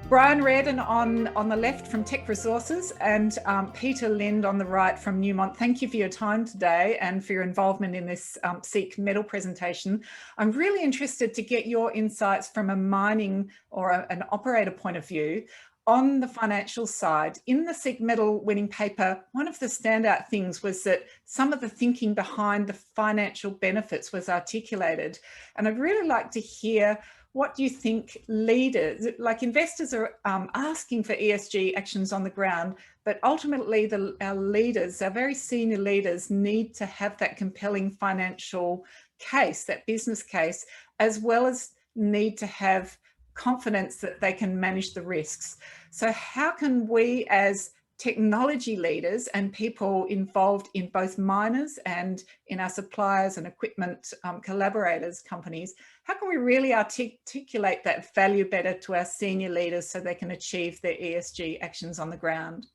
Bryan Rairdan on the left from Teck Resources and Peter Lind on the right from Newmont. Thank you for your time today and for your involvement in this CEEC Medal presentation. I'm really interested to get your insights from a mining or an operator point of view on the financial side. In the CEEC Medal winning paper, one of the standout things was that some of the thinking behind the financial benefits was articulated. And I'd really like to hear what do you think leaders, like investors are asking for ESG actions on the ground, but ultimately our leaders, our very senior leaders, need to have that compelling financial case, that business case, as well as need to have confidence that they can manage the risks. So how can we as technology leaders and people involved in both miners and in our suppliers and equipment collaborators, companies, how can we really articulate that value better to our senior leaders so they can achieve their ESG actions on the ground?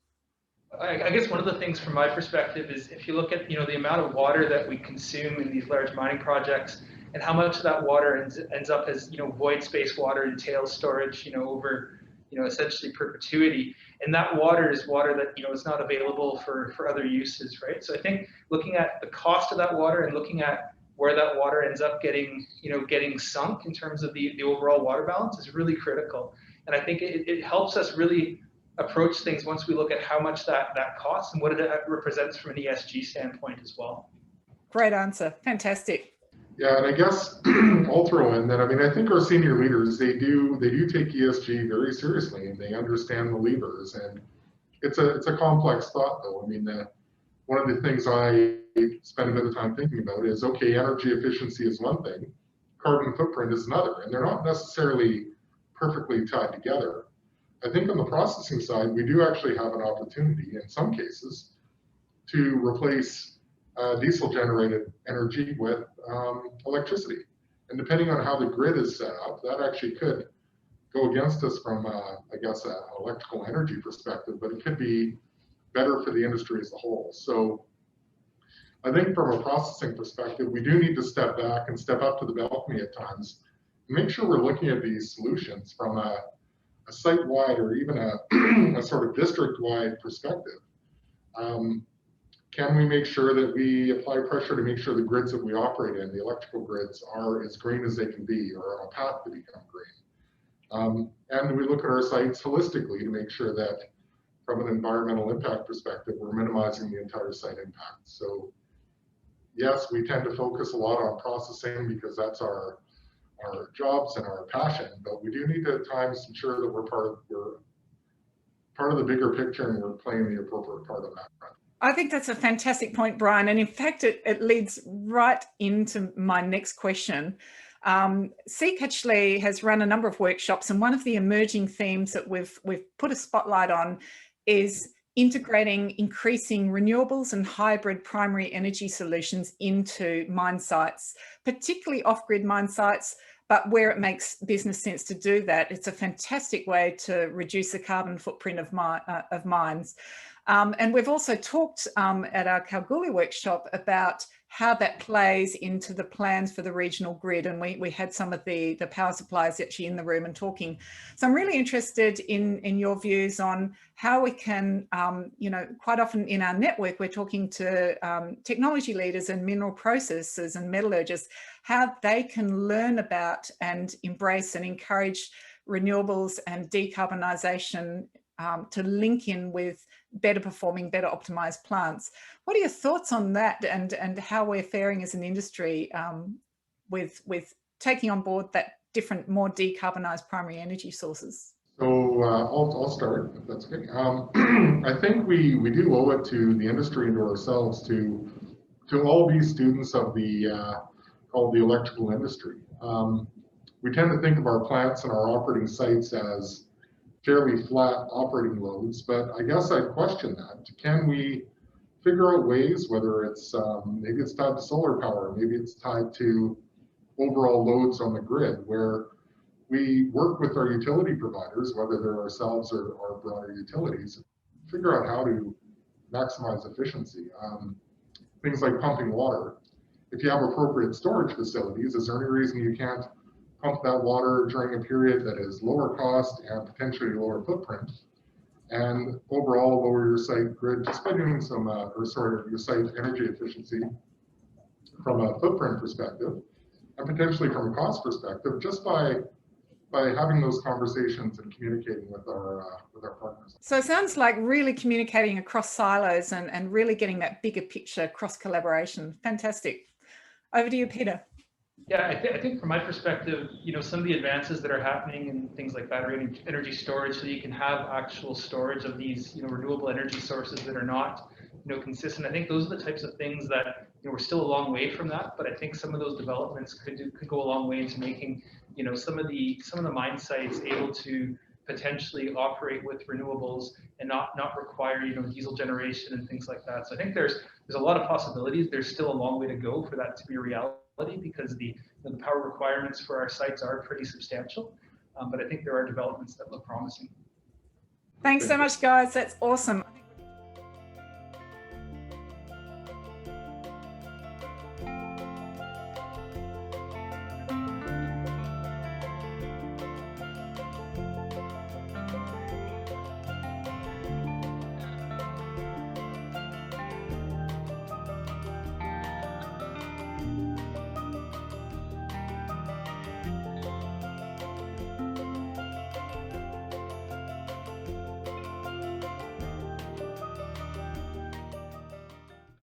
I guess one of the things from my perspective is if you look at the amount of water that we consume in these large mining projects and how much of that water ends up as void space water and tail storage over essentially perpetuity, and that water is water that is not available for other uses, right? So I think looking at the cost of that water and looking at where that water ends up getting sunk in terms of the overall water balance is really critical. And I think it helps us really approach things once we look at how much that costs and what it represents from an ESG standpoint as well. Great answer. Fantastic. Yeah, and I guess I'll throw in that, I think our senior leaders, they do take ESG very seriously and they understand the levers, and it's a complex thought though. One of the things I spend a bit of time thinking about is, okay, energy efficiency is one thing, carbon footprint is another, and they're not necessarily perfectly tied together. I think on the processing side, we do actually have an opportunity in some cases to replace diesel generated energy with electricity. And depending on how the grid is set up, that actually could go against us from, I guess, an electrical energy perspective, but it could be better for the industry as a whole. So I think from a processing perspective, we do need to step back and step up to the balcony at times and make sure we're looking at these solutions from a site-wide or even a sort of district-wide perspective. Can we make sure that we apply pressure to make sure the grids that we operate in, the electrical grids, are as green as they can be or on a path to become green? And we look at our sites holistically to make sure that from an environmental impact perspective, we're minimizing the entire site impact. So yes, we tend to focus a lot on processing because that's our jobs and our passion, but we do need to at times ensure that we're part of the bigger picture and we're playing the appropriate part of that. I think that's a fantastic point, Bryan. And in fact, it leads right into my next question. CEEC actually has run a number of workshops, and one of the emerging themes that we've put a spotlight on is integrating increasing renewables and hybrid primary energy solutions into mine sites, particularly off-grid mine sites, but where it makes business sense to do that. It's a fantastic way to reduce the carbon footprint of mines. And we've also talked at our Kalgoorlie workshop about how that plays into the plans for the regional grid. And we had some of the power suppliers actually in the room and talking. So I'm really interested in your views on how we can, quite often in our network, we're talking to technology leaders and mineral processors and metallurgists, how they can learn about and embrace and encourage renewables and decarbonisation to link in with better performing, better optimized plants. What are your thoughts on that and how we're faring as an industry with taking on board that different, more decarbonized primary energy sources? So I'll start, if that's okay. I think we do owe it to the industry and to ourselves to all be students of the electrical industry. We tend to think of our plants and our operating sites as fairly flat operating loads, but I guess I'd question that. Can we figure out ways, whether it's maybe it's tied to solar power, maybe it's tied to overall loads on the grid, where we work with our utility providers, whether they're ourselves or broader utilities, figure out how to maximize efficiency. Things like pumping water. If you have appropriate storage facilities, is there any reason you can't pump that water during a period that is lower cost and potentially lower footprint, and overall lower your site grid just by doing some, your site energy efficiency from a footprint perspective, and potentially from a cost perspective, just by having those conversations and communicating with our partners. So it sounds like really communicating across silos and really getting that bigger picture, cross collaboration. Fantastic. Over to you, Peter. Yeah, I think from my perspective, some of the advances that are happening in things like battery energy storage, so you can have actual storage of these, renewable energy sources that are not, consistent. I think those are the types of things that, we're still a long way from that, but I think some of those developments could go a long way into making, some of the mine sites able to potentially operate with renewables and not require, diesel generation and things like that. So I think there's a lot of possibilities. There's still a long way to go for that to be a reality, because the power requirements for our sites are pretty substantial, but I think there are developments that look promising. Thanks so much, guys. That's awesome.